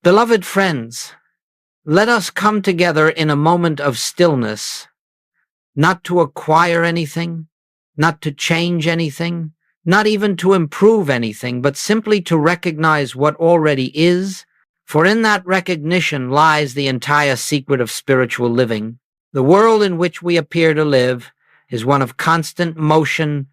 Beloved friends, let us come together in a moment of stillness, not to acquire anything, not to change anything, not even to improve anything, but simply to recognize what already is, for in that recognition lies the entire secret of spiritual living. The world in which we appear to live is one of constant motion,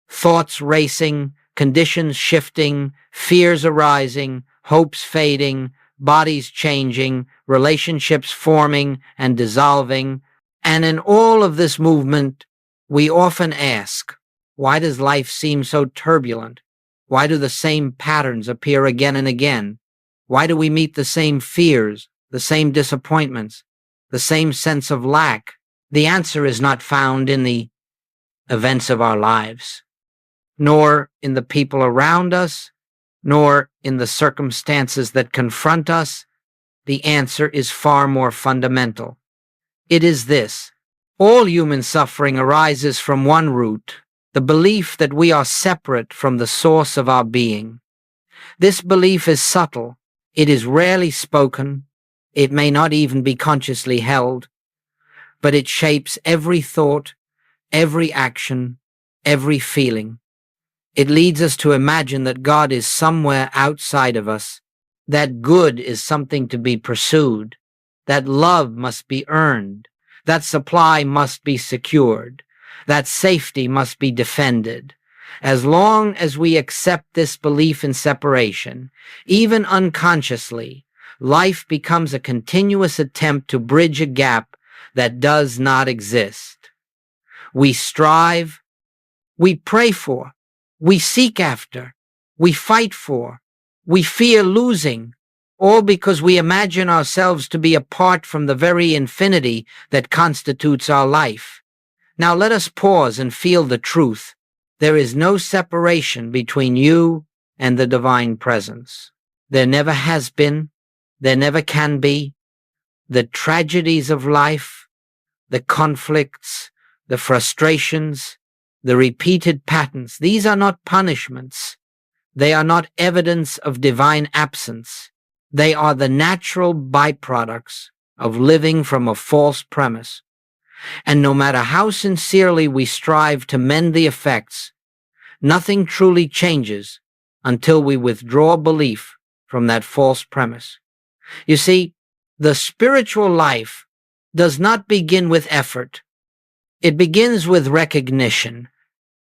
thoughts racing, conditions shifting, fears arising, hopes fading, bodies changing, relationships forming and dissolving. And in all of this movement, we often ask, why does life seem so turbulent? Why do the same patterns appear again and again? Why do we meet the same fears, the same disappointments, the same sense of lack? The answer is not found in the events of our lives, nor in the people around us, nor in the circumstances that confront us. The answer is far more fundamental. It is this: all human suffering arises from one root, the belief that we are separate from the source of our being. This belief is subtle. It is rarely spoken. It may not even be consciously held, but it shapes every thought, every action, every feeling. It leads us to imagine that God is somewhere outside of us, that good is something to be pursued, that love must be earned, that supply must be secured, that safety must be defended. As long as we accept this belief in separation, even unconsciously, life becomes a continuous attempt to bridge a gap that does not exist. We strive, we pray for, we seek after, we fight for, we fear losing, all because we imagine ourselves to be apart from the very infinity that constitutes our life. Now let us pause and feel the truth. There is no separation between you and the divine presence. There never has been, there never can be. The tragedies of life, the conflicts, the frustrations, the repeated patterns, these are not punishments. They are not evidence of divine absence. They are the natural byproducts of living from a false premise. And no matter how sincerely we strive to mend the effects, nothing truly changes until we withdraw belief from that false premise. You see, the spiritual life does not begin with effort. It begins with recognition.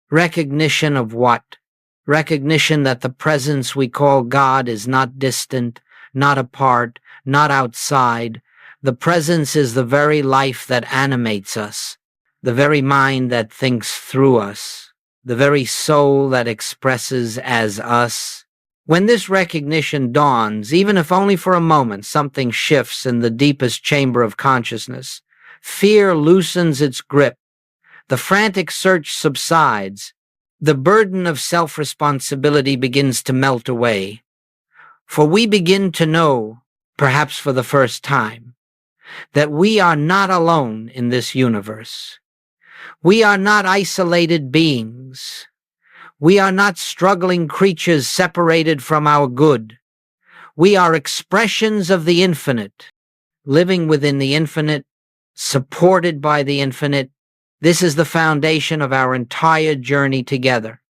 Recognition of what? Recognition that the presence we call God is not distant, not apart, not outside. The presence is the very life that animates us, the very mind that thinks through us, the very soul that expresses as us. When this recognition dawns, even if only for a moment, something shifts in the deepest chamber of consciousness. Fear loosens its grip. The frantic search subsides. The burden of self-responsibility begins to melt away. For we begin to know, perhaps for the first time, that we are not alone in this universe. We are not isolated beings. We are not struggling creatures separated from our good. We are expressions of the infinite, living within the infinite, supported by the infinite. This is the foundation of our entire journey together.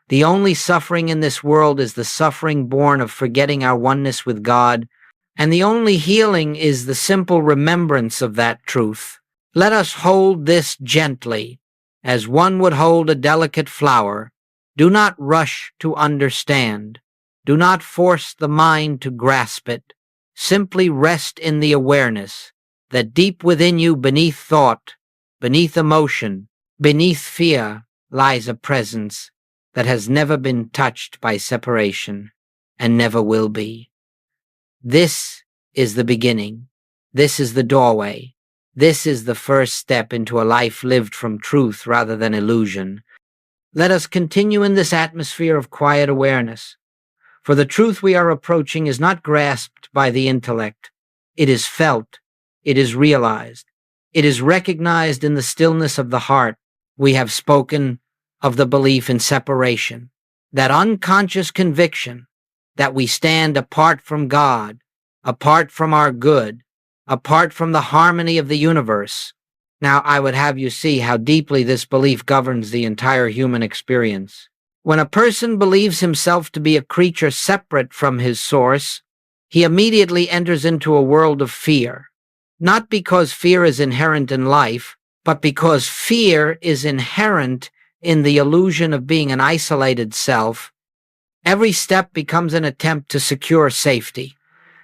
The only suffering in this world is the suffering born of forgetting our oneness with God, and the only healing is the simple remembrance of that truth. Let us hold this gently, as one would hold a delicate flower. Do not rush to understand. Do not force the mind to grasp it. Simply rest in the awareness that deep within you, beneath thought, beneath emotion, beneath fear, lies a presence that has never been touched by separation and never will be. This is the beginning. This is the doorway. This is the first step into a life lived from truth rather than illusion. Let us continue in this atmosphere of quiet awareness, for the truth we are approaching is not grasped by the intellect. It is felt. It is realized. It is recognized in the stillness of the heart. We have spoken of the belief in separation, that unconscious conviction that we stand apart from God, apart from our good, apart from the harmony of the universe. Now, I would have you see how deeply this belief governs the entire human experience. When a person believes himself to be a creature separate from his source, he immediately enters into a world of fear. Not because fear is inherent in life, but because fear is inherent in the illusion of being an isolated self. Every step becomes an attempt to secure safety.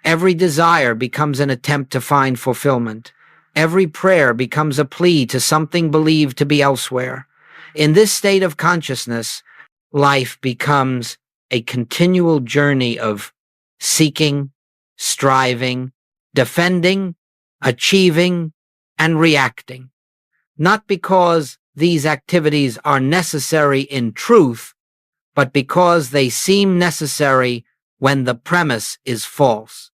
Every desire becomes an attempt to find fulfillment. Every prayer becomes a plea to something believed to be elsewhere. In this state of consciousness, life becomes a continual journey of seeking, striving, defending, achieving, and reacting. Not because these activities are necessary in truth, but because they seem necessary when the premise is false.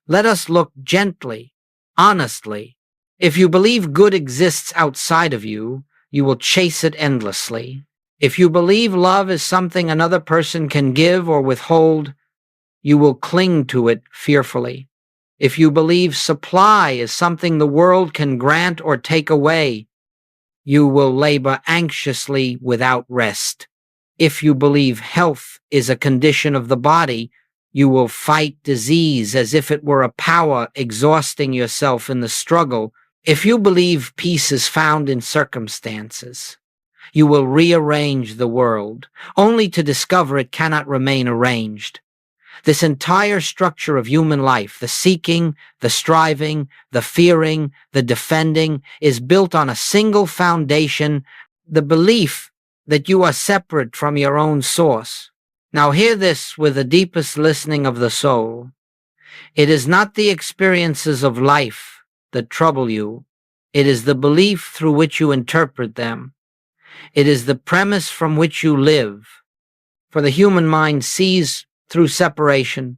Let us look gently, honestly. If you believe good exists outside of you, you will chase it endlessly. If you believe love is something another person can give or withhold, you will cling to it fearfully. If you believe supply is something the world can grant or take away, you will labor anxiously without rest. If you believe health is a condition of the body, you will fight disease as if it were a power, exhausting yourself in the struggle. If you believe peace is found in circumstances, you will rearrange the world, only to discover it cannot remain arranged. This entire structure of human life, the seeking, the striving, the fearing, the defending, is built on a single foundation, the belief that you are separate from your own source. Now hear this with the deepest listening of the soul. It is not the experiences of life that trouble you. It is the belief through which you interpret them. It is the premise from which you live. For the human mind sees through separation,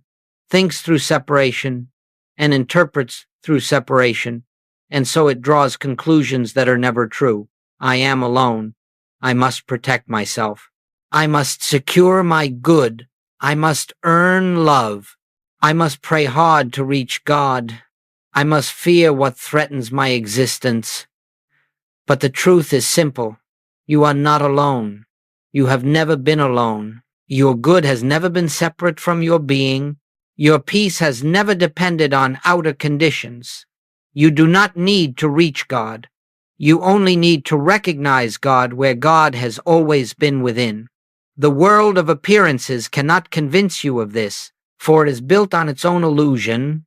thinks through separation, and interprets through separation, and so it draws conclusions that are never true. I am alone. I must protect myself. I must secure my good. I must earn love. I must pray hard to reach God. I must fear what threatens my existence. But the truth is simple. You are not alone. You have never been alone. Your good has never been separate from your being. Your peace has never depended on outer conditions. You do not need to reach God. You only need to recognize God where God has always been within. The world of appearances cannot convince you of this, for it is built on its own illusion.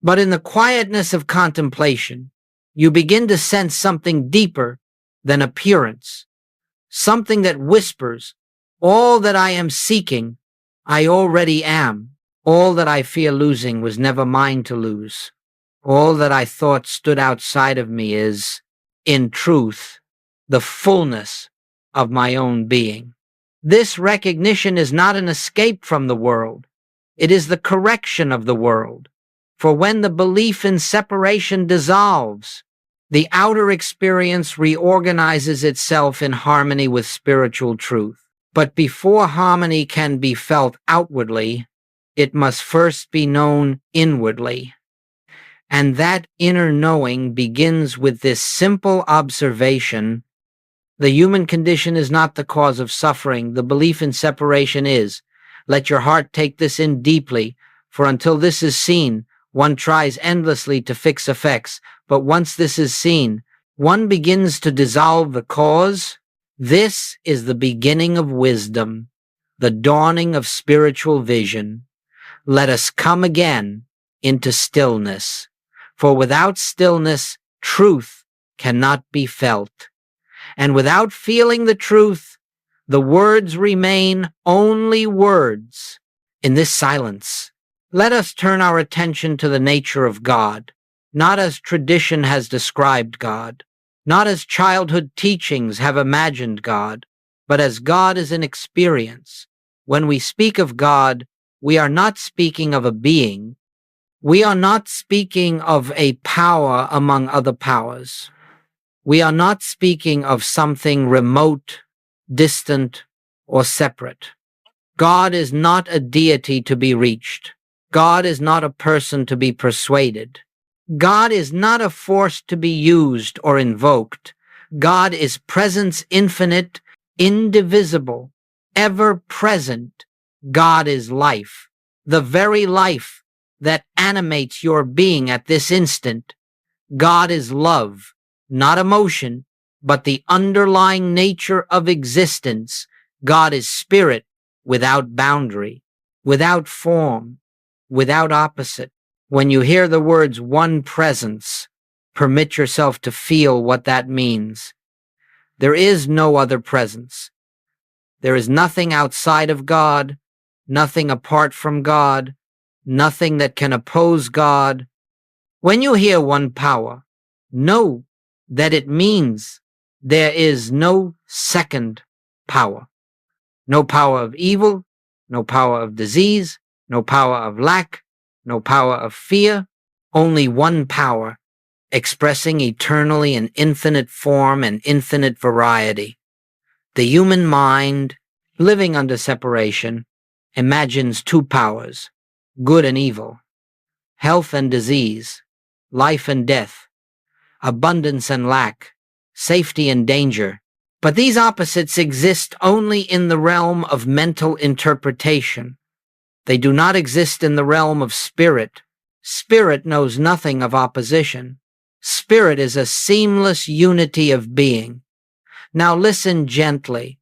But in the quietness of contemplation, you begin to sense something deeper than appearance, something that whispers, all that I am seeking, I already am. All that I fear losing was never mine to lose. All that I thought stood outside of me is, in truth, the fullness of my own being. This recognition is not an escape from the world. It is the correction of the world. For when the belief in separation dissolves, the outer experience reorganizes itself in harmony with spiritual truth. But before harmony can be felt outwardly, it must first be known inwardly. And that inner knowing begins with this simple observation: the human condition is not the cause of suffering. The belief in separation is. Let your heart take this in deeply, for until this is seen, one tries endlessly to fix effects, but once this is seen, one begins to dissolve the cause. This is the beginning of wisdom, the dawning of spiritual vision. Let us come again into stillness, for without stillness, truth cannot be felt. And without feeling the truth, the words remain only words. In this silence, let us turn our attention to the nature of God, not as tradition has described God, not as childhood teachings have imagined God, but as God is an experience. When we speak of God, we are not speaking of a being. We are not speaking of a power among other powers. We are not speaking of something remote, distant, or separate. God is not a deity to be reached. God is not a person to be persuaded. God is not a force to be used or invoked. God is presence infinite, indivisible, ever present. God is life, the very life that animates your being at this instant. God is love, not emotion, but the underlying nature of existence. God is spirit without boundary, without form, without opposite. When you hear the words one presence, permit yourself to feel what that means. There is no other presence. There is nothing outside of God, nothing apart from God, nothing that can oppose God. When you hear one power, know that it means there is no second power. No power of evil, no power of disease, no power of lack, no power of fear, only one power, expressing eternally in infinite form and infinite variety. The human mind, living under separation, imagines two powers, good and evil, health and disease, life and death, abundance and lack, safety and danger. But these opposites exist only in the realm of mental interpretation. They do not exist in the realm of spirit. Spirit knows nothing of opposition. Spirit is a seamless unity of being. Now listen gently.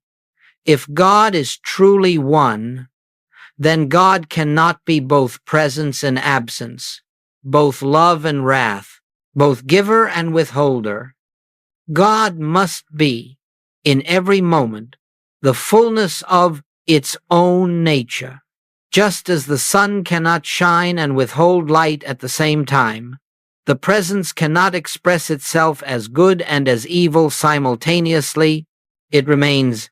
If God is truly one, then God cannot be both presence and absence, both love and wrath, both giver and withholder. God must be, in every moment, the fullness of its own nature. Just as the sun cannot shine and withhold light at the same time, the presence cannot express itself as good and as evil simultaneously. It remains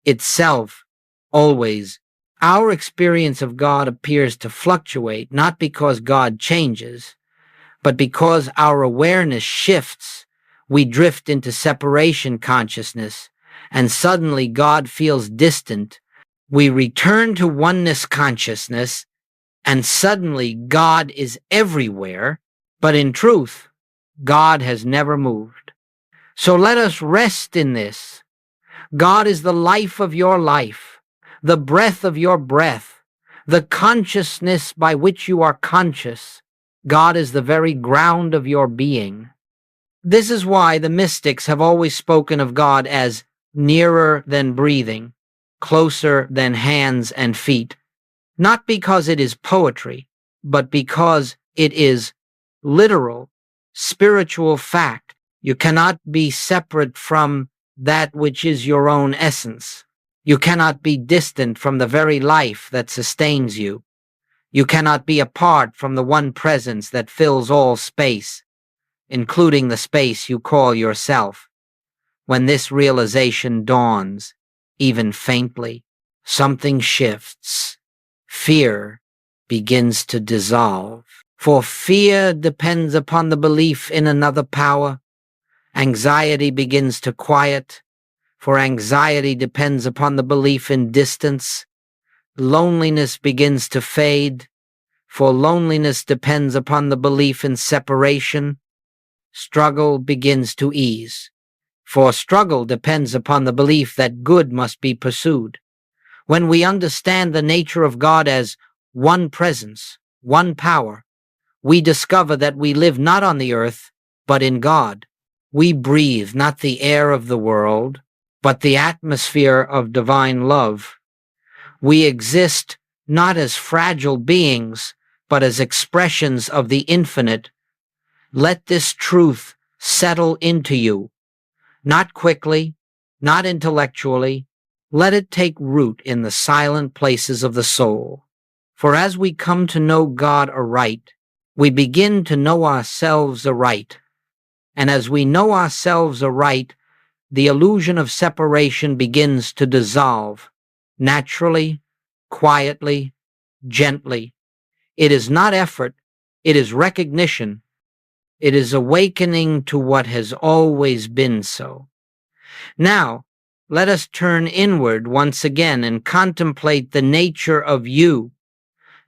itself, always. Our experience of God appears to fluctuate not because God changes, but because our awareness shifts. We drift into separation consciousness, and suddenly God feels distant. We return to oneness consciousness, and suddenly God is everywhere, but in truth, God has never moved. So let us rest in this. God is the life of your life, the breath of your breath, the consciousness by which you are conscious. God is the very ground of your being. This is why the mystics have always spoken of God as nearer than breathing, closer than hands and feet, not because it is poetry, but because it is literal, spiritual fact. You cannot be separate from that which is your own essence. You cannot be distant from the very life that sustains you. You cannot be apart from the one presence that fills all space, including the space you call yourself. When this realization dawns, even faintly, something shifts. Fear begins to dissolve. For fear depends upon the belief in another power. Anxiety begins to quiet, for anxiety depends upon the belief in distance. Loneliness begins to fade, for loneliness depends upon the belief in separation. Struggle begins to ease, for struggle depends upon the belief that good must be pursued. When we understand the nature of God as one presence, one power, we discover that we live not on the earth, but in God. We breathe not the air of the world, but the atmosphere of divine love. We exist not as fragile beings, but as expressions of the infinite. Let this truth settle into you, not quickly, not intellectually. Let it take root in the silent places of the soul. For as we come to know God aright, we begin to know ourselves aright. And as we know ourselves aright, the illusion of separation begins to dissolve, naturally, quietly, gently. It is not effort, it is recognition. It is awakening to what has always been so. Now, let us turn inward once again and contemplate the nature of you.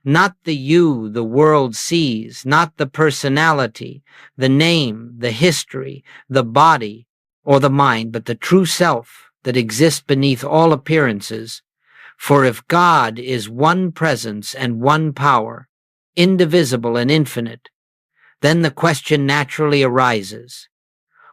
not the you the world sees, not the personality, the name, the history, the body, or the mind, but the true self that exists beneath all appearances. For if God is one presence and one power, indivisible and infinite, then the question naturally arises,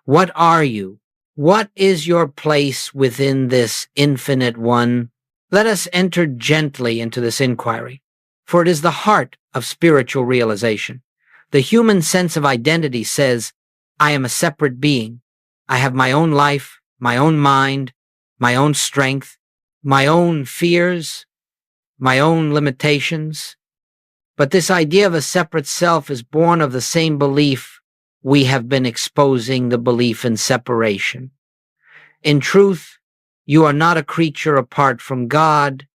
what are you? What is your place within this infinite one? Let us enter gently into this inquiry, for it is the heart of spiritual realization. The human sense of identity says, I am a separate being. I have my own life, my own mind, my own strength, my own fears, my own limitations. But this idea of a separate self is born of the same belief we have been exposing, the belief in separation. In truth, you are not a creature apart from God.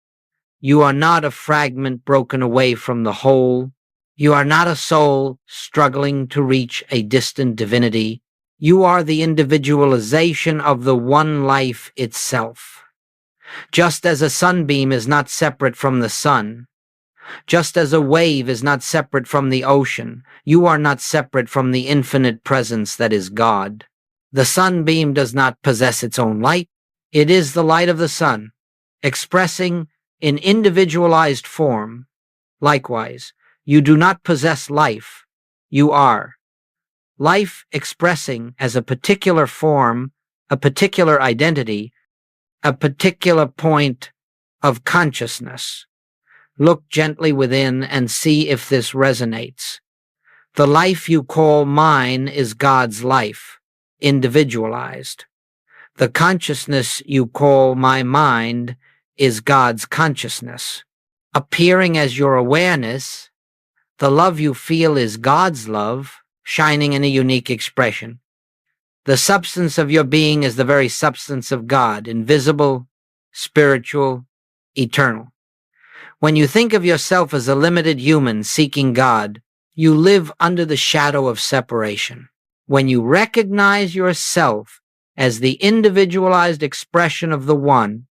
You are not a fragment broken away from the whole. You are not a soul struggling to reach a distant divinity. You are the individualization of the one life itself. Just as a sunbeam is not separate from the sun, just as a wave is not separate from the ocean, you are not separate from the infinite presence that is God. The sunbeam does not possess its own light. It is the light of the sun, expressing in individualized form. Likewise, you do not possess life. You are. Life expressing as a particular form, a particular identity, a particular point of consciousness. Look gently within and see if this resonates. The life you call mine is God's life, individualized. The consciousness you call my mind is God's consciousness. Appearing as your awareness, the love you feel is God's love, shining in a unique expression. The substance of your being is the very substance of God, invisible, spiritual, eternal. When you think of yourself as a limited human seeking God, you live under the shadow of separation. When you recognize yourself as the individualized expression of the One,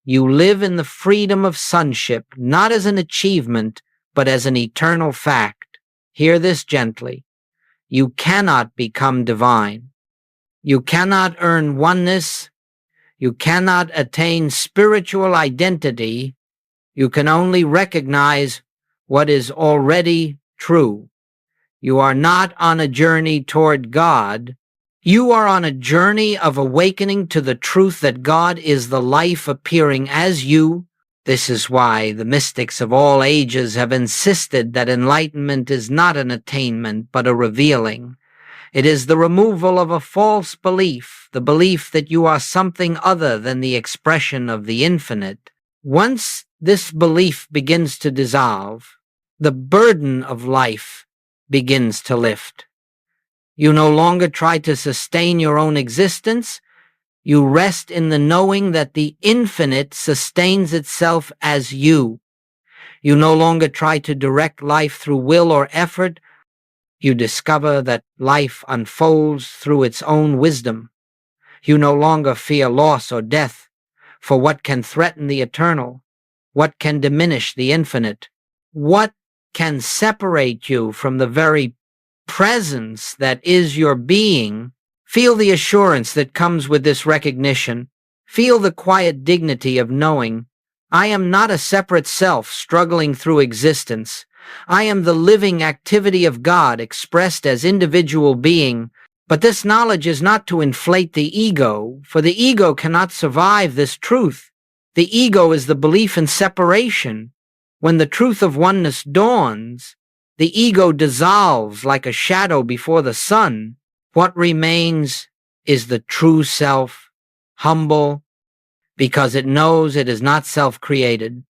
you live in the freedom of sonship, not as an achievement, but as an eternal fact. Hear this gently. You cannot become divine. You cannot earn oneness. You cannot attain spiritual identity. You can only recognize what is already true. You are not on a journey toward God. You are on a journey of awakening to the truth that God is the life appearing as you. This is why the mystics of all ages have insisted that enlightenment is not an attainment but a revealing. It is the removal of a false belief, the belief that you are something other than the expression of the infinite. Once this belief begins to dissolve, the burden of life begins to lift. You no longer try to sustain your own existence. You rest in the knowing that the infinite sustains itself as you. You no longer try to direct life through will or effort. You discover that life unfolds through its own wisdom. You no longer fear loss or death, for what can threaten the eternal? What can diminish the infinite? What can separate you from the very presence that is your being? Feel the assurance that comes with this recognition. Feel the quiet dignity of knowing, I am not a separate self struggling through existence. I am the living activity of God expressed as individual being. But this knowledge is not to inflate the ego, for the ego cannot survive this truth. The ego is the belief in separation. When the truth of oneness dawns, the ego dissolves like a shadow before the sun. What remains is the true self, humble, because it knows it is not self-created,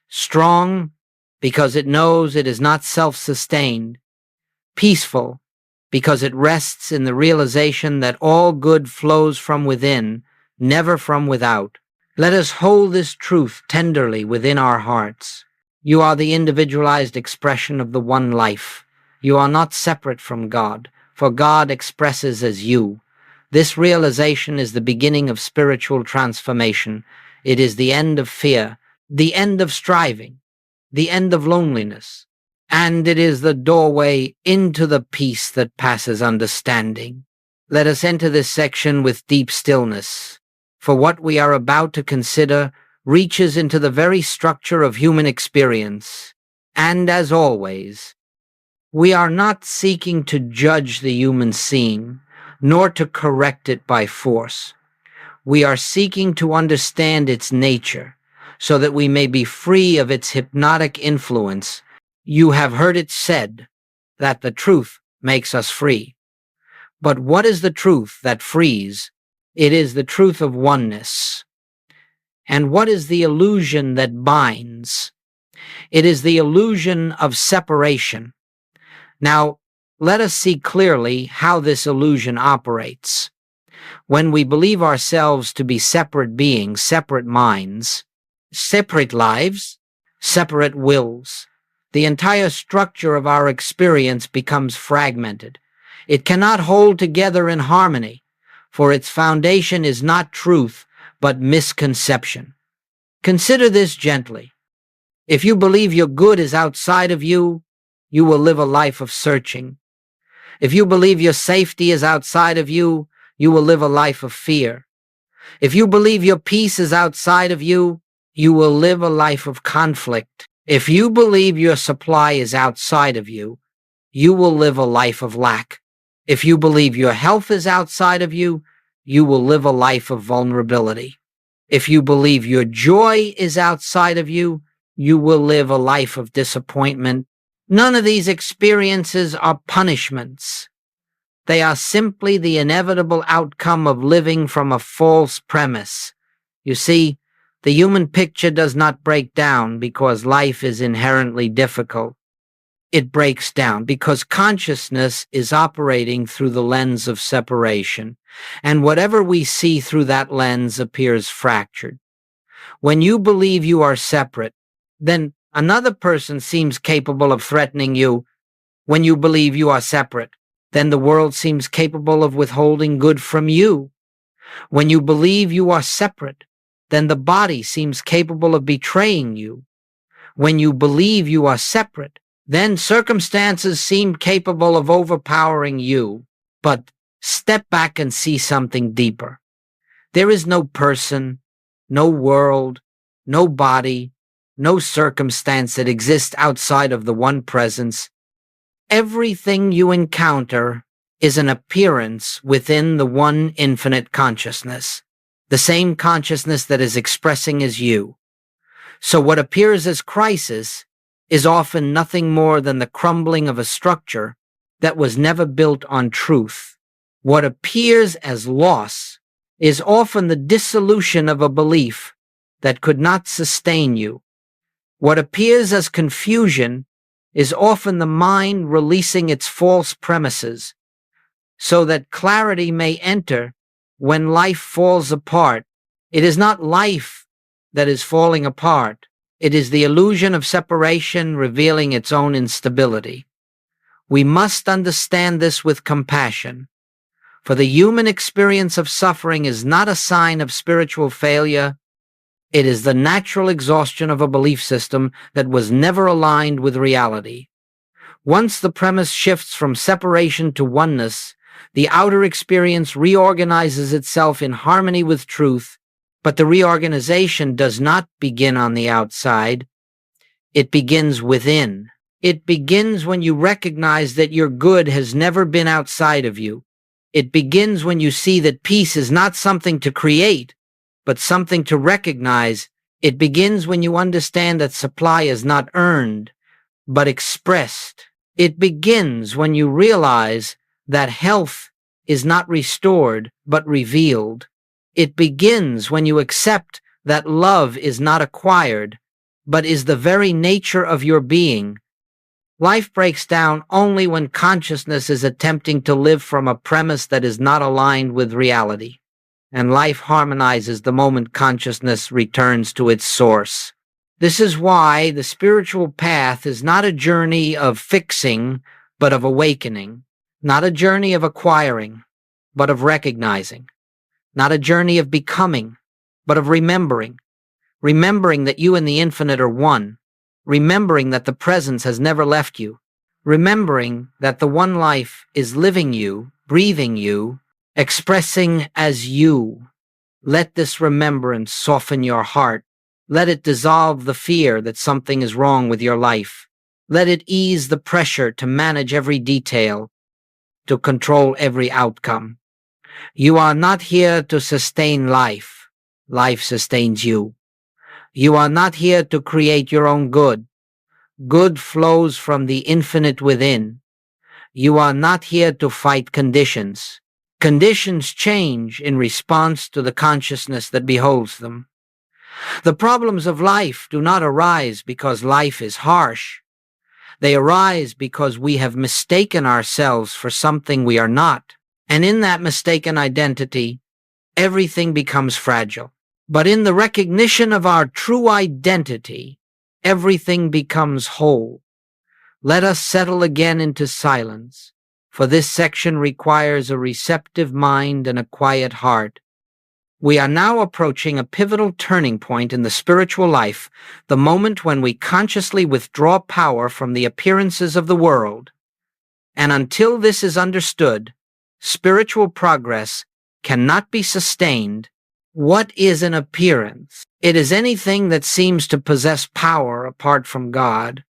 strong, because it knows it is not self-sustained, peaceful, because it rests in the realization that all good flows from within, never from without. Let us hold this truth tenderly within our hearts. You are the individualized expression of the one life. You are not separate from God, for God expresses as you. This realization is the beginning of spiritual transformation. It is the end of fear, the end of striving, the end of loneliness, and it is the doorway into the peace that passes understanding. Let us enter this section with deep stillness, for what we are about to consider reaches into the very structure of human experience, and as always, we are not seeking to judge the human scene, nor to correct it by force. We are seeking to understand its nature, so that we may be free of its hypnotic influence. You have heard it said that the truth makes us free. But what is the truth that frees? It is the truth of oneness. And what is the illusion that binds? It is the illusion of separation. Now, let us see clearly how this illusion operates. When we believe ourselves to be separate beings, separate minds, separate lives, separate wills, the entire structure of our experience becomes fragmented. It cannot hold together in harmony, for its foundation is not truth, but misconception. Consider this gently. If you believe your good is outside of you, you will live a life of searching. If you believe your safety is outside of you, you will live a life of fear. If you believe your peace is outside of you, you will live a life of conflict. If you believe your supply is outside of you, you will live a life of lack. If you believe your health is outside of you, you will live a life of vulnerability. If you believe your joy is outside of you, you will live a life of disappointment. None of these experiences are punishments. They are simply the inevitable outcome of living from a false premise. You see, the human picture does not break down because life is inherently difficult. It breaks down because consciousness is operating through the lens of separation, and whatever we see through that lens appears fractured. When you believe you are separate, then another person seems capable of threatening you. When you believe you are separate, then the world seems capable of withholding good from you. When you believe you are separate, then the body seems capable of betraying you. When you believe you are separate, then circumstances seem capable of overpowering you. But step back and see something deeper. There is no person, no world, no body, no circumstance that exists outside of the one presence. Everything you encounter is an appearance within the one infinite consciousness, the same consciousness that is expressing as you. So what appears as crisis is often nothing more than the crumbling of a structure that was never built on truth. What appears as loss is often the dissolution of a belief that could not sustain you. What appears as confusion is often the mind releasing its false premises, so that clarity may enter when life falls apart. It is not life that is falling apart. It is the illusion of separation revealing its own instability. We must understand this with compassion, for the human experience of suffering is not a sign of spiritual failure. It is the natural exhaustion of a belief system that was never aligned with reality. Once the premise shifts from separation to oneness, the outer experience reorganizes itself in harmony with truth, but the reorganization does not begin on the outside. It begins within. It begins when you recognize that your good has never been outside of you. It begins when you see that peace is not something to create, but something to recognize. It begins when you understand that supply is not earned, but expressed. It begins when you realize that health is not restored, but revealed. It begins when you accept that love is not acquired, but is the very nature of your being. Life breaks down only when consciousness is attempting to live from a premise that is not aligned with reality, and life harmonizes the moment consciousness returns to its source. This is why the spiritual path is not a journey of fixing, but of awakening, not a journey of acquiring, but of recognizing, not a journey of becoming, but of remembering that you and the infinite are one. remembering that the presence has never left you, remembering that the one life is living you, breathing you, expressing as you. Let this remembrance soften your heart. Let it dissolve the fear that something is wrong with your life. Let it ease the pressure to manage every detail, to control every outcome. You are not here to sustain life. Life sustains you. You are not here to create your own good. Good flows from the infinite within. You are not here to fight conditions. Conditions change in response to the consciousness that beholds them. The problems of life do not arise because life is harsh. They arise because we have mistaken ourselves for something we are not. And in that mistaken identity, everything becomes fragile. But in the recognition of our true identity, everything becomes whole. Let us settle again into silence, for this section requires a receptive mind and a quiet heart. We are now approaching a pivotal turning point in the spiritual life, the moment when we consciously withdraw power from the appearances of the world. And until this is understood, spiritual progress cannot be sustained. What is an appearance? It is anything that seems to possess power apart from God.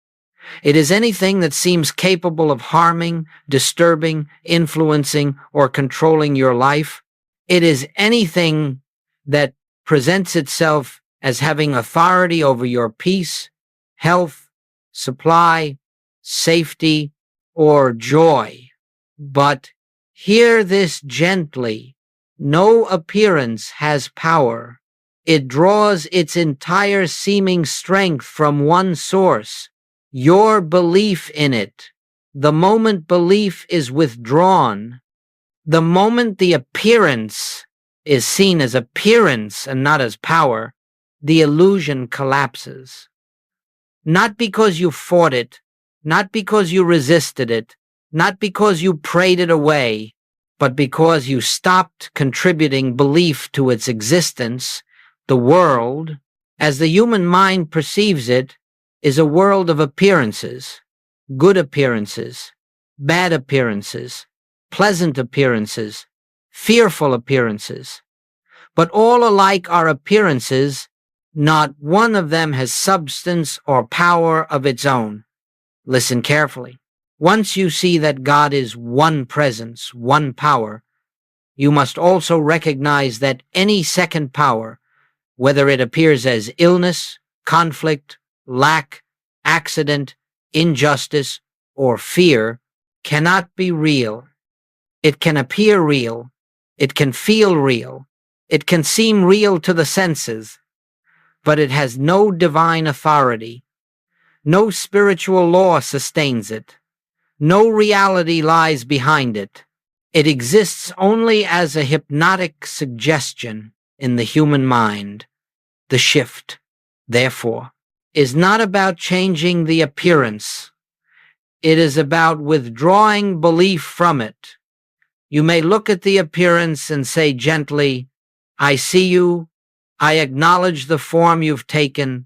It is anything that seems capable of harming, disturbing, influencing, or controlling your life. It is anything that presents itself as having authority over your peace, health, supply, safety, or joy. But hear this gently. No appearance has power. It draws its entire seeming strength from one source, your belief in it. The moment belief is withdrawn, the moment the appearance is seen as appearance and not as power, the illusion collapses. Not because you fought it, not because you resisted it, not because you prayed it away, but because you stopped contributing belief to its existence. The world, as the human mind perceives it, is a world of appearances, good appearances, bad appearances, pleasant appearances, fearful appearances. But all alike are appearances, not one of them has substance or power of its own. Listen carefully. Once you see that God is one presence, one power, you must also recognize that any second power, whether it appears as illness, conflict, lack, accident, injustice, or fear, cannot be real. It can appear real. It can feel real. It can seem real to the senses, but it has no divine authority. No spiritual law sustains it. No reality lies behind it. It exists only as a hypnotic suggestion in the human mind. The shift, therefore, is not about changing the appearance. It is about withdrawing belief from it. You may look at the appearance and say gently, I see you, I acknowledge the form you've taken,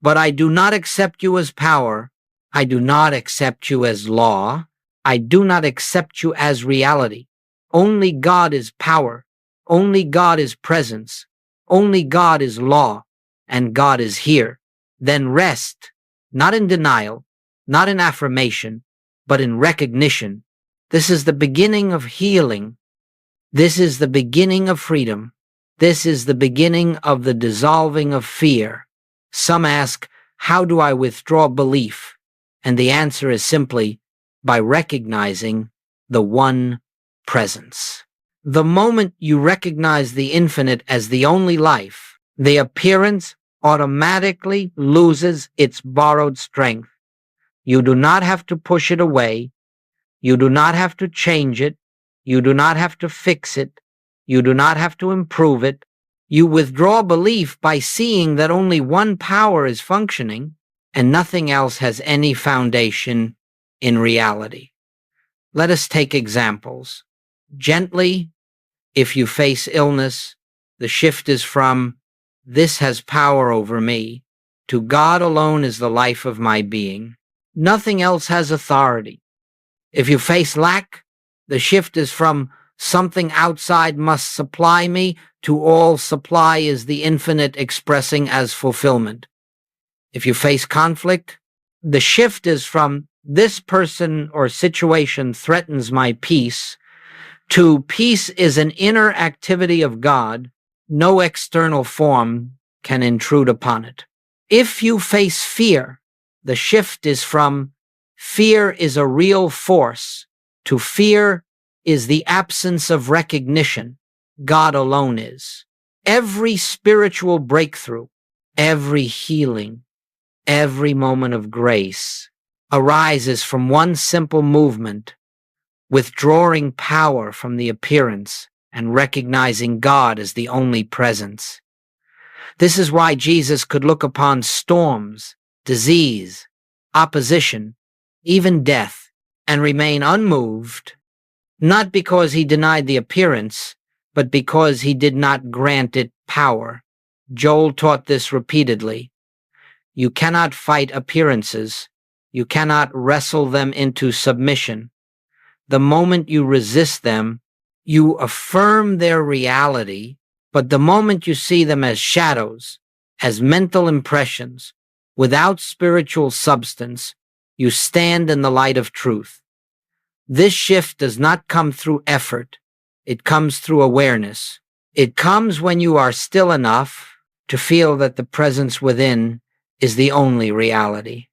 but I do not accept you as power. I do not accept you as law. I do not accept you as reality. Only God is power. Only God is presence. Only God is law. And God is here. Then rest, not in denial, not in affirmation, but in recognition. This is the beginning of healing. This is the beginning of freedom. This is the beginning of the dissolving of fear. Some ask, how do I withdraw belief? And the answer is simply by recognizing the one presence. The moment you recognize the infinite as the only life, the appearance automatically loses its borrowed strength. You do not have to push it away. You do not have to change it. You do not have to fix it. You do not have to improve it. You withdraw belief by seeing that only one power is functioning and nothing else has any foundation in reality. Let us take examples. Gently, if you face illness, the shift is from, this has power over me, To God alone is the life of my being. Nothing else has authority. If you face lack, the shift is from something outside must supply me to all supply is the infinite expressing as fulfillment. If you face conflict, the shift is from this person or situation threatens my peace to peace is an inner activity of God. No external form can intrude upon it. If you face fear, the shift is from fear is a real force to fear is the absence of recognition. God alone is. Every spiritual breakthrough, every healing, every moment of grace arises from one simple movement, withdrawing power from the appearance and recognizing God as the only presence. This is why Jesus could look upon storms, disease, opposition, even death, and remain unmoved, not because he denied the appearance, but because he did not grant it power. Joel taught this repeatedly. You cannot fight appearances. You cannot wrestle them into submission. The moment you resist them, you affirm their reality, but the moment you see them as shadows, as mental impressions, without spiritual substance, you stand in the light of truth. This shift does not come through effort. It comes through awareness. It comes when you are still enough to feel that the presence within is the only reality.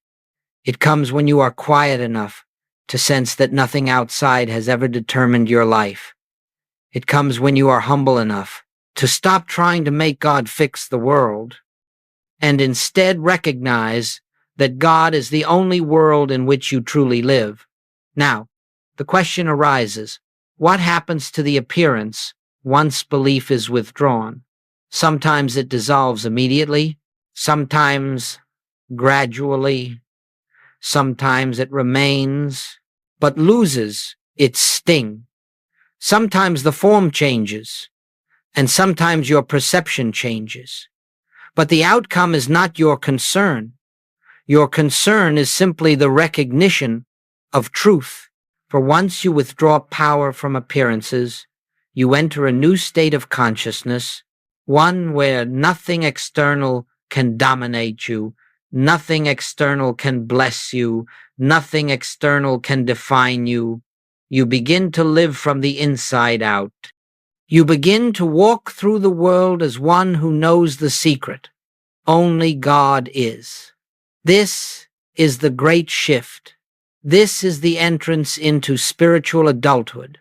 It comes when you are quiet enough to sense that nothing outside has ever determined your life. It comes when you are humble enough to stop trying to make God fix the world and instead recognize that God is the only world in which you truly live. Now, the question arises, what happens to the appearance once belief is withdrawn? Sometimes it dissolves immediately, sometimes gradually, sometimes it remains, but loses its sting. Sometimes the form changes, and sometimes your perception changes. But the outcome is not your concern. Your concern is simply the recognition of truth. For once you withdraw power from appearances, you enter a new state of consciousness, one where nothing external can dominate you, nothing external can bless you, nothing external can define you. You begin to live from the inside out. You begin to walk through the world as one who knows the secret. Only God is. This is the great shift. This is the entrance into spiritual adulthood.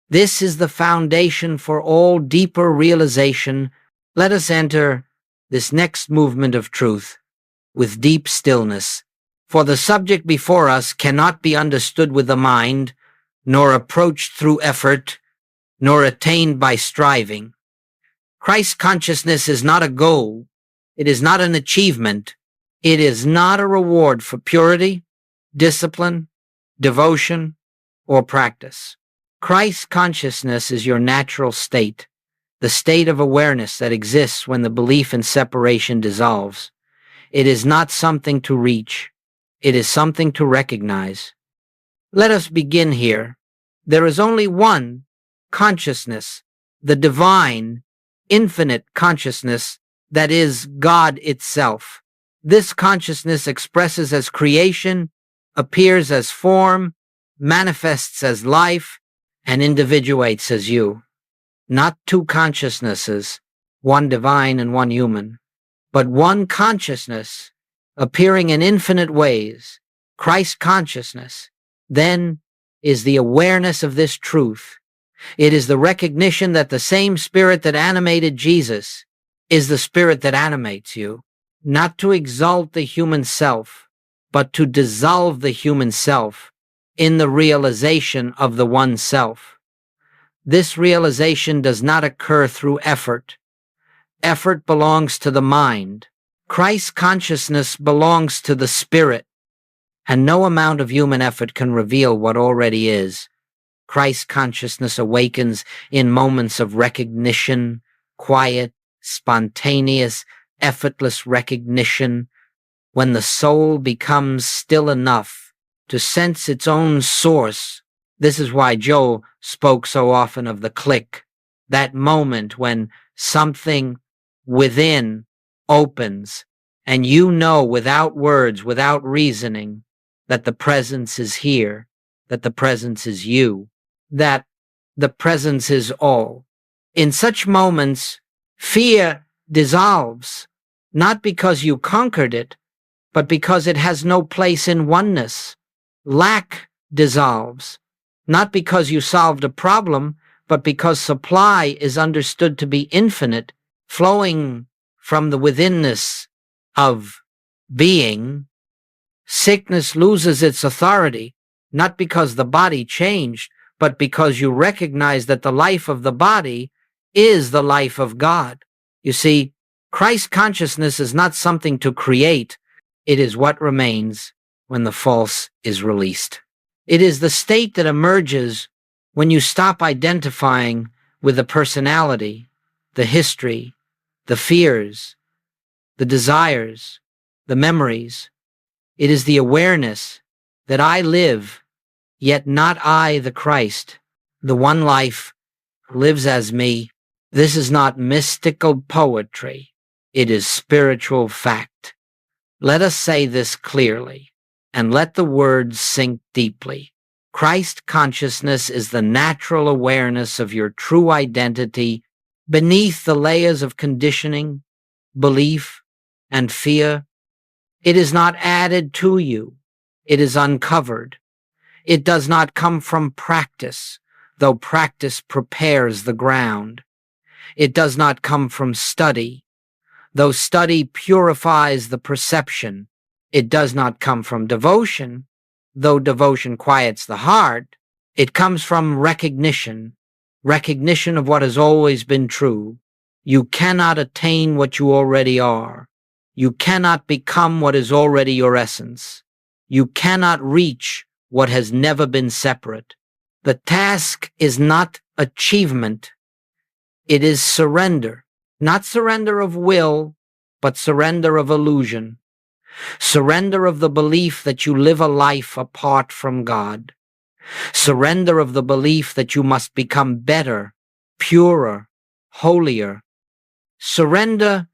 This is the foundation for all deeper realization. Let us enter this next movement of truth with deep stillness, for the subject before us cannot be understood with the mind, nor approached through effort, nor attained by striving. Christ consciousness is not a goal. It is not an achievement. It is not a reward for purity, discipline, devotion, or practice. Christ consciousness is your natural state, the state of awareness that exists when the belief in separation dissolves. It is not something to reach. It is something to recognize. Let us begin here. There is only one consciousness, the divine, infinite consciousness that is God itself. This consciousness expresses as creation, appears as form, manifests as life, and individuates as you. Not two consciousnesses, one divine and one human, but one consciousness appearing in infinite ways, Christ consciousness. Then is the awareness of this truth. It is the recognition that the same spirit that animated Jesus is the spirit that animates you. Not to exalt the human self, but to dissolve the human self in the realization of the one self. This realization does not occur through effort. Effort belongs to the mind. Christ consciousness belongs to the spirit, and no amount of human effort can reveal what already is. Christ consciousness awakens in moments of recognition, quiet, spontaneous, effortless recognition, when the soul becomes still enough to sense its own source. This is why Joe spoke so often of the click, that moment when something within opens and you know without words, without reasoning, that the presence is here, that the presence is you, that the presence is all. In such moments, fear dissolves, not because you conquered it, but because it has no place in oneness. Lack dissolves, not because you solved a problem, but because supply is understood to be infinite, flowing from the withinness of being. Sickness loses its authority, not because the body changed, but because you recognize that the life of the body is the life of God. You see, Christ consciousness is not something to create. It is what remains when the false is released. It is the state that emerges when you stop identifying with the personality, the history, the fears, the desires, the memories. It is the awareness that I live, yet not I, the Christ. The one life lives as me. This is not mystical poetry. It is spiritual fact. Let us say this clearly, and let the words sink deeply. Christ consciousness is the natural awareness of your true identity beneath the layers of conditioning, belief, and fear. It is not added to you. It is uncovered. It does not come from practice, though practice prepares the ground. It does not come from study, though study purifies the perception. It does not come from devotion, though devotion quiets the heart. It comes from recognition, recognition of what has always been true. You cannot attain what you already are. You cannot become what is already your essence. You cannot reach what has never been separate. The task is not achievement. It is surrender. Not surrender of will, but surrender of illusion. Surrender of the belief that you live a life apart from God. Surrender of the belief that you must become better, purer, holier. Surrender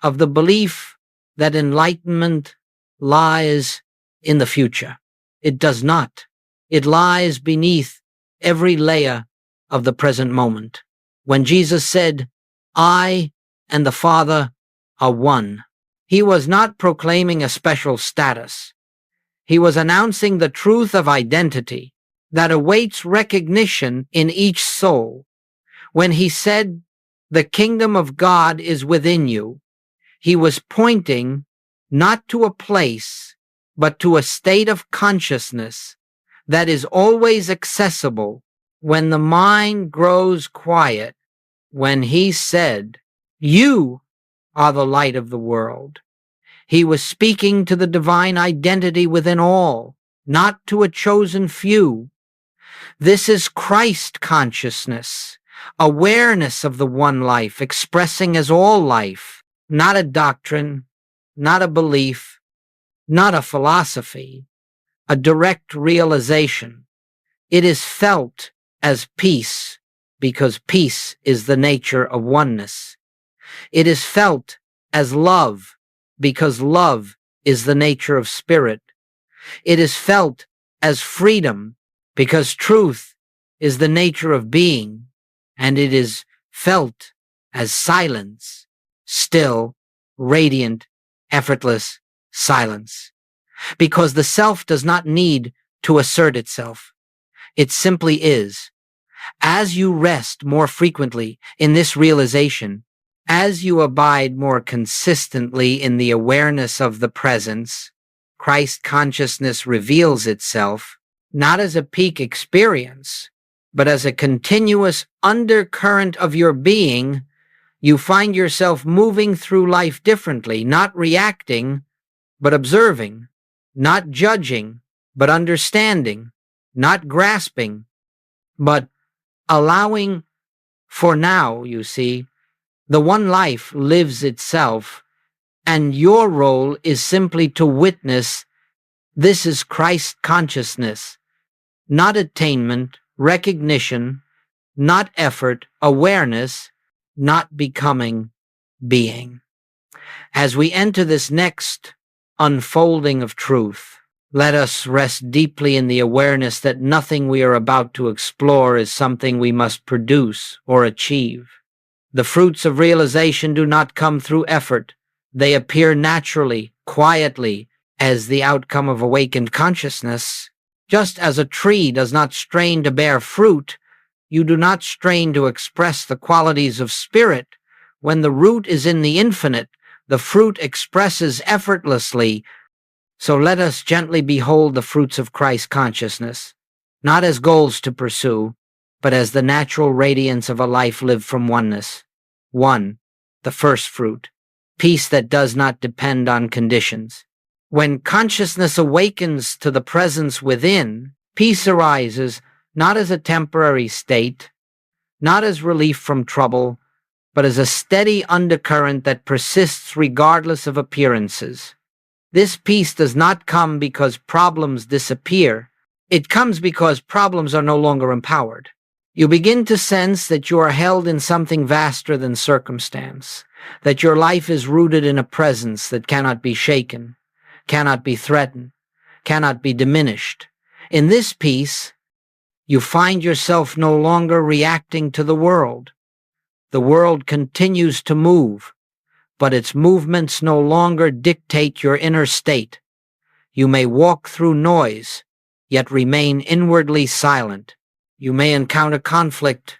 of the belief that enlightenment lies in the future. It does not. It lies beneath every layer of the present moment. When Jesus said, I and the Father are one, he was not proclaiming a special status. He was announcing the truth of identity that awaits recognition in each soul. When he said, the kingdom of God is within you, he was pointing not to a place, but to a state of consciousness that is always accessible when the mind grows quiet. When he said, you are the light of the world, he was speaking to the divine identity within all, not to a chosen few. This is Christ consciousness, awareness of the one life, expressing as all life, not a doctrine, not a belief, not a philosophy, a direct realization. It is felt as peace, because peace is the nature of oneness. It is felt as love, because love is the nature of spirit. It is felt as freedom, because truth is the nature of being, and it is felt as silence, still, radiant, effortless silence, because the self does not need to assert itself. It simply is. As you rest more frequently in this realization, as you abide more consistently in the awareness of the presence, Christ consciousness reveals itself not as a peak experience, but as a continuous undercurrent of your being. You find yourself moving through life differently, not reacting, but observing, not judging, but understanding, not grasping, but allowing. For now, you see, the one life lives itself And your role is simply to witness. This is Christ consciousness, not attainment, recognition, not effort, awareness, not becoming, being. As we enter this next unfolding of truth, let us rest deeply in the awareness that nothing we are about to explore is something we must produce or achieve. The fruits of realization do not come through effort. They appear naturally, quietly, as the outcome of awakened consciousness. Just as a tree does not strain to bear fruit, you do not strain to express the qualities of spirit. When the root is in the infinite, the fruit expresses effortlessly. So let us gently behold the fruits of Christ consciousness, not as goals to pursue, but as the natural radiance of a life lived from oneness. 1. The first fruit, peace that does not depend on conditions. When consciousness awakens to the presence within, peace arises not as a temporary state, not as relief from trouble, but as a steady undercurrent that persists regardless of appearances. This peace does not come because problems disappear. It comes because problems are no longer empowered. You begin to sense that you are held in something vaster than circumstance, that your life is rooted in a presence that cannot be shaken, cannot be threatened, cannot be diminished. In this peace, you find yourself no longer reacting to the world. The world continues to move, but its movements no longer dictate your inner state. You may walk through noise, yet remain inwardly silent. You may encounter conflict,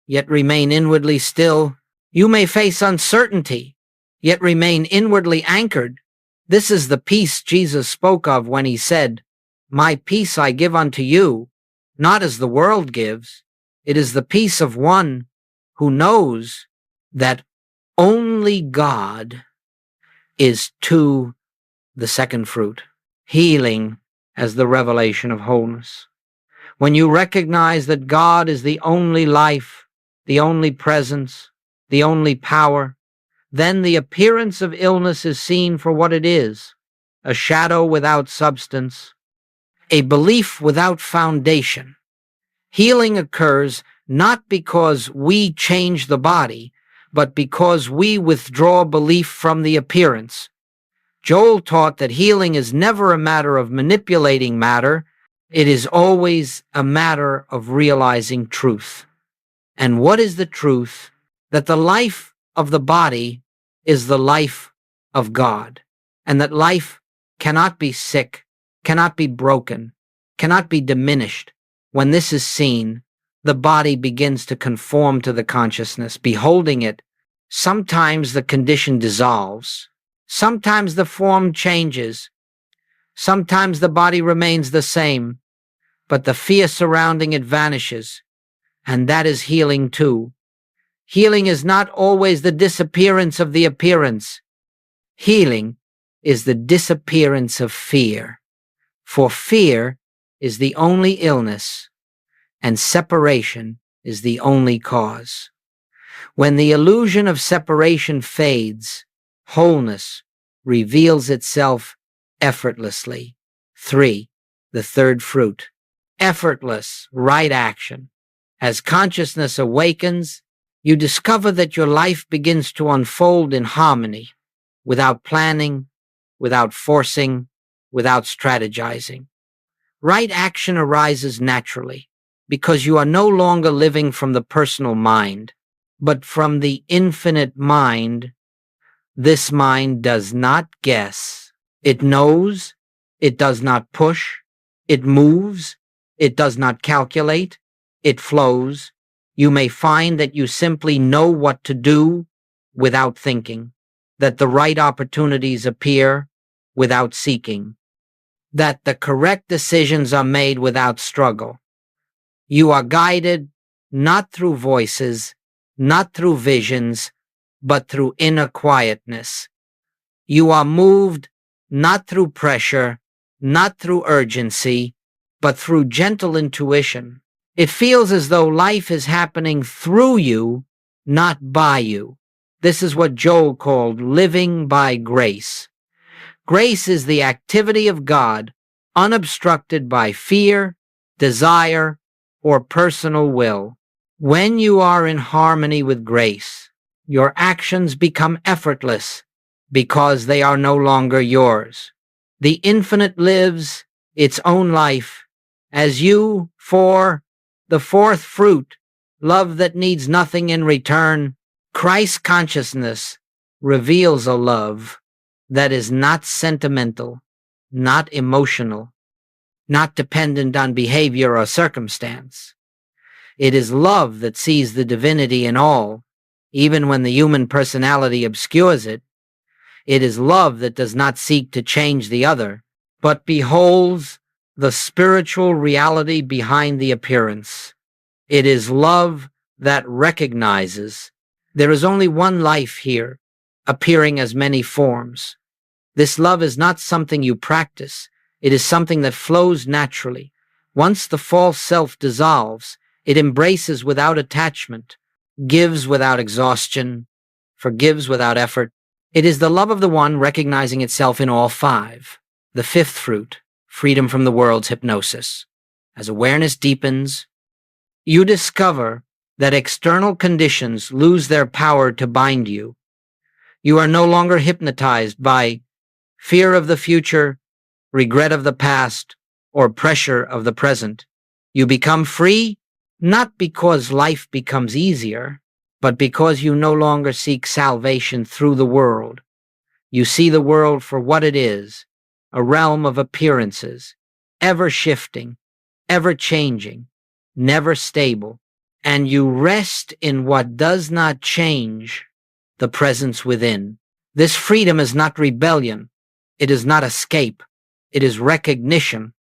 yet remain inwardly still. You may face uncertainty, yet remain inwardly anchored. This is the peace Jesus spoke of when he said, "My peace I give unto you, not as the world gives." It is the peace of one who knows that only God is to the second fruit, healing as the revelation of wholeness. When you recognize that God is the only life, the only presence, the only power, then the appearance of illness is seen for what it is, a shadow without substance, a belief without foundation. Healing occurs not because we change the body, but because we withdraw belief from the appearance. Joel taught that healing is never a matter of manipulating matter, it is always a matter of realizing truth. And what is the truth? That the life of the body is the life of God, and that life cannot be sick, cannot be broken, cannot be diminished. When this is seen, the body begins to conform to the consciousness. Beholding it, sometimes the condition dissolves, sometimes the form changes, sometimes the body remains the same, but the fear surrounding it vanishes, and that is healing too. Healing is not always the disappearance of the appearance. Healing is the disappearance of fear, for fear is the only illness, and separation is the only cause. When the illusion of separation fades, wholeness reveals itself effortlessly. 3. The third fruit, effortless right action. As consciousness awakens, you discover that your life begins to unfold in harmony, without planning, without forcing, without strategizing. Right action arises naturally, because you are no longer living from the personal mind, but from the infinite mind. This mind does not guess. It knows. It does not push. It moves. It does not calculate. It flows. You may find that you simply know what to do without thinking, that the right opportunities appear without seeking, that the correct decisions are made without struggle. You are guided not through voices, not through visions, but through inner quietness. You are moved not through pressure, not through urgency, but through gentle intuition. It feels as though life is happening through you, not by you. This is what Joel called living by grace. Grace is the activity of God unobstructed by fear, desire, or personal will. When you are in harmony with grace, your actions become effortless because they are no longer yours. The infinite lives its own life as you, for the fourth fruit, love that needs nothing in return. Christ consciousness reveals a love that is not sentimental, not emotional, not dependent on behavior or circumstance. It is love that sees the divinity in all, even when the human personality obscures it. It is love that does not seek to change the other, but beholds the spiritual reality behind the appearance. It is love that recognizes there is only one life here, appearing as many forms. This love is not something you practice. It is something that flows naturally. Once the false self dissolves, it embraces without attachment, gives without exhaustion, forgives without effort. It is the love of the one recognizing itself in all five. The fifth fruit, freedom from the world's hypnosis. As awareness deepens, you discover that external conditions lose their power to bind you. You are no longer hypnotized by fear of the future, regret of the past, or pressure of the present. You become free, not because life becomes easier, but because you no longer seek salvation through the world. You see the world for what it is, a realm of appearances, ever shifting, ever changing, never stable, and you rest in what does not change, the presence within. This freedom is not rebellion. It is not escape. It is recognition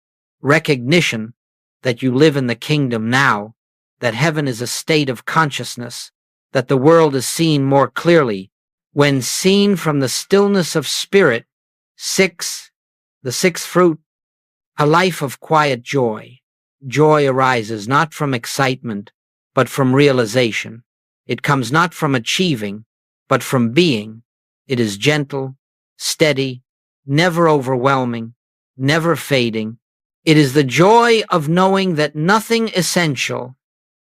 that you live in the kingdom now, that heaven is a state of consciousness, that the world is seen more clearly. When seen from the stillness of spirit, the sixth fruit, a life of quiet joy. Joy arises not from excitement, but from realization. It comes not from achieving, but from being. It is gentle, steady, never overwhelming, never fading. It is the joy of knowing that nothing essential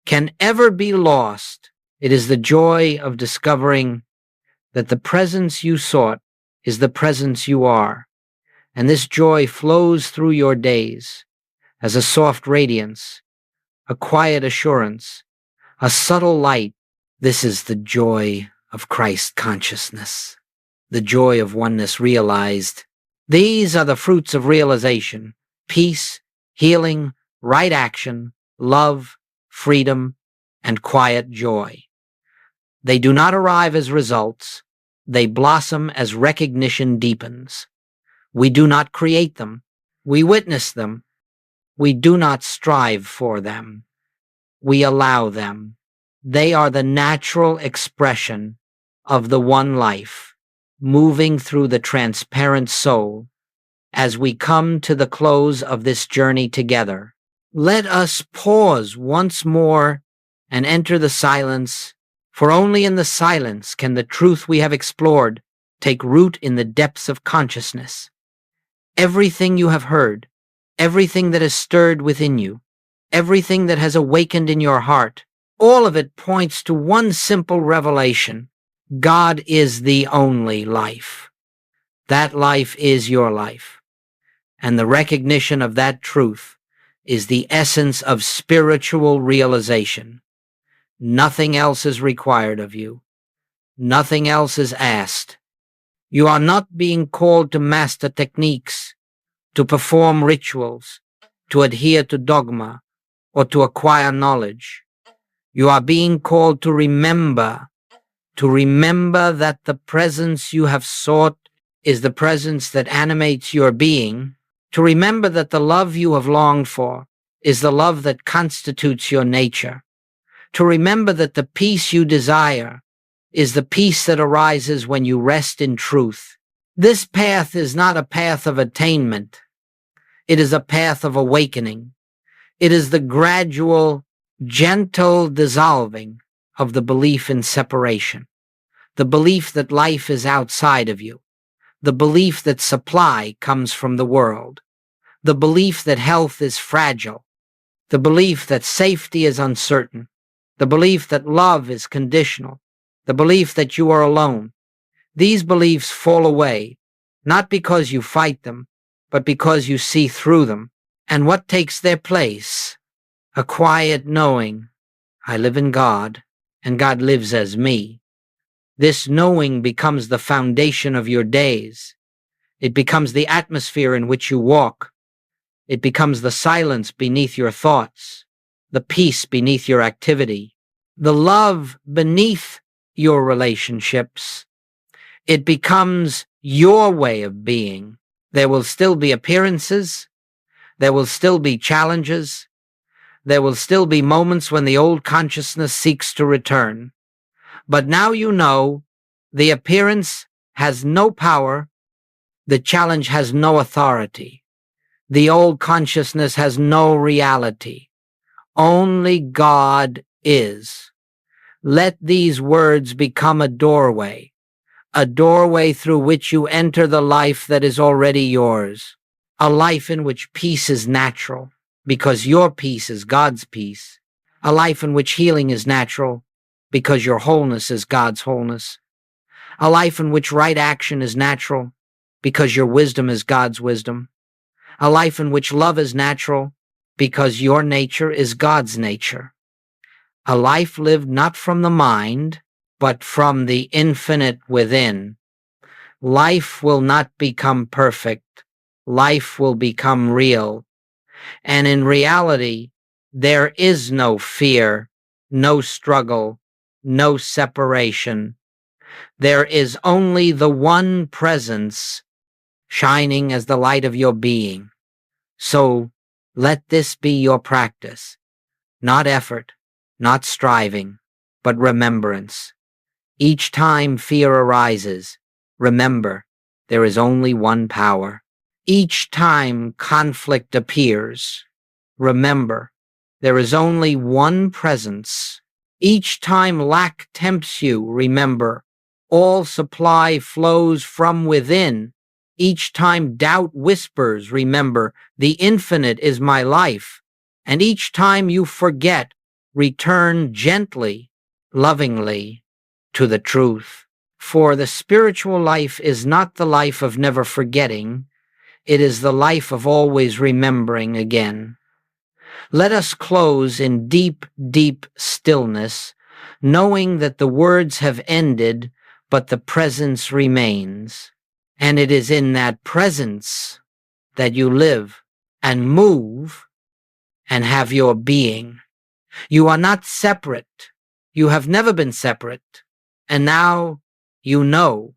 can ever be lost. It is the joy of discovering that the presence you sought is the presence you are. And this joy flows through your days as a soft radiance, a quiet assurance, a subtle light. This is the joy of Christ consciousness, the joy of oneness realized. These are the fruits of realization: peace, healing, right action, love, freedom, and quiet joy. They do not arrive as results. They blossom as recognition deepens. We do not create them. We witness them. We do not strive for them. We allow them. They are the natural expression of the one life, moving through the transparent soul. As we come to the close of this journey together, let us pause once more and enter the silence, for only in the silence can the truth we have explored take root in the depths of consciousness. Everything you have heard, everything that has stirred within you, everything that has awakened in your heart, all of it points to one simple revelation: God is the only life. That life is your life. And the recognition of that truth is the essence of spiritual realization. Nothing else is required of you. Nothing else is asked. You are not being called to master techniques, to perform rituals, to adhere to dogma, or to acquire knowledge. You are being called to remember that the presence you have sought is the presence that animates your being, to remember that the love you have longed for is the love that constitutes your nature, to remember that the peace you desire is the peace that arises when you rest in truth. This path is not a path of attainment. It is a path of awakening. It is the gradual, gentle dissolving of the belief in separation, the belief that life is outside of you, the belief that supply comes from the world, the belief that health is fragile, the belief that safety is uncertain, the belief that love is conditional, the belief that you are alone. These beliefs fall away, not because you fight them, but because you see through them. And what takes their place? A quiet knowing, I live in God, and God lives as me. This knowing becomes the foundation of your days. It becomes the atmosphere in which you walk. It becomes the silence beneath your thoughts, the peace beneath your activity, the love beneath your relationships. It becomes your way of being. There will still be appearances. There will still be challenges. There will still be moments when the old consciousness seeks to return. But now you know the appearance has no power. The challenge has no authority. The old consciousness has no reality. Only God is. Let these words become a doorway through which you enter the life that is already yours, a life in which peace is natural, because your peace is God's peace, a life in which healing is natural, because your wholeness is God's wholeness, a life in which right action is natural, because your wisdom is God's wisdom, a life in which love is natural, because your nature is God's nature, a life lived not from the mind, but from the infinite within. Life will not become perfect. Life will become real. And in reality, there is no fear, no struggle, no separation. There is only the one presence shining as the light of your being. So let this be your practice, not effort, not striving, but remembrance. Each time fear arises, remember, there is only one power. Each time conflict appears, remember, there is only one presence. Each time lack tempts you, remember, all supply flows from within. Each time doubt whispers, remember, the infinite is my life. And each time you forget, return gently, lovingly, to the truth. For the spiritual life is not the life of never forgetting, it is the life of always remembering again. Let us close in deep, deep stillness, knowing that the words have ended, but the presence remains. And it is in that presence that you live and move and have your being. You are not separate. You have never been separate. And now you know